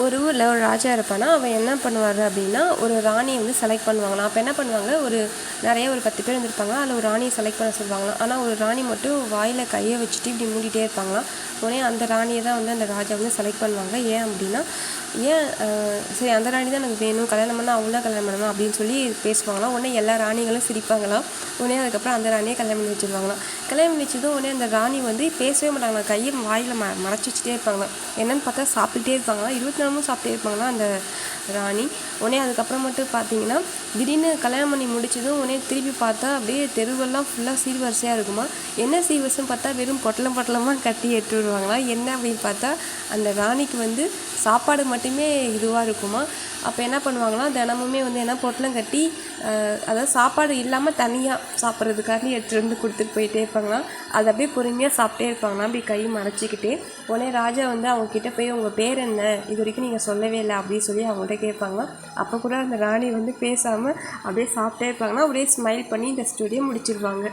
ஒரு ஊரில் ஒரு ராஜா இருப்பானா. அவன் என்ன பண்ணுவார் அப்படின்னா, ஒரு ராணியை வந்து செலக்ட் பண்ணுவாங்களாம். அப்போ என்ன பண்ணுவாங்க, நிறைய ஒரு 10 பேர் இருந்திருப்பாங்க. அதில் ஒரு ராணியை செலக்ட் பண்ண சொல்லுவாங்களாம். ஆனால் ஒரு ராணி மட்டும் வாயில் கையை வச்சுட்டு இப்படி மூடிட்டே இருப்பாங்களாம். உடனே அந்த ராணியை தான் வந்து அந்த ராஜா வந்து செலக்ட் பண்ணுவாங்க. ஏன் அப்படின்னா, சரி அந்த ராணி தான் எனக்கு வேணும், கல்யாணம் பண்ணால் அவள் தான் கல்யாணம் பண்ணணும் அப்படின்னு சொல்லி பேசுவாங்களாம். உடனே எல்லா ராணிகளும் சிரிப்பாங்களாம். உடனே அதுக்கப்புறம் அந்த ராணியை கல்யாணம் பண்ணி வச்சுருவாங்களாம். கல்யாணம் பண்ணி வச்சதும் உடனே அந்த ராணி வந்து பேசவே மாட்டாங்களாம். கையை வாயில் மறைச்சி வச்சுட்டே இருப்பாங்களாம். என்னென்னு பார்த்தா சாப்பிட்டுட்டே இருப்பாங்களாம். 24 மணி சாப்பிட்டே இருப்பாங்களாம் அந்த ராணி. உடனே அதுக்கப்புறம் மட்டும் பார்த்தீங்கன்னா, திடீர்னு கல்யாணம் பண்ணி முடிச்சதும் உடனே திருப்பி பார்த்தா அப்படியே தெருவெல்லாம் ஃபுல்லாக சீர்வரிசையாக இருக்குமா. என்ன சீர்வரிசைன்னு பார்த்தா வெறும் பொட்டலமாக கட்டி எட்டு விடுவாங்களாம். என்ன அப்படின்னு பார்த்தா, அந்த ராணிக்கு வந்து சாப்பாடு மட்டுமே இதுவாக இருக்குமா. அப்போ என்ன பண்ணுவாங்களாம், தினமுமே வந்து என்ன பொட்டலம் கட்டி, அதாவது சாப்பாடு இல்லாமல் தனியாக சாப்பிட்றதுக்காண்டி எடுத்துகிட்டு வந்து கொடுத்துட்டு போயிட்டே இருப்பாங்களாம். அதை அப்படியே பொறுமையாக சாப்பிட்டே இருப்பாங்களாம், அப்படி கை மறைச்சிக்கிட்டே. உடனே ராஜா வந்து அவங்கக்கிட்ட போய், உங்கள் பேர் என்ன, இது வரைக்கும் நீங்கள் சொல்லவே இல்லை அப்படின்னு சொல்லி அவங்கள்ட்ட கேட்பாங்களாம். அப்போ கூட அந்த ராணி வந்து பேசாமல் அப்படியே சாப்பிட்டே இருப்பாங்கன்னா, அப்படியே ஸ்மைல் பண்ணி இந்த ஸ்டோரியை முடிச்சிருவாங்க.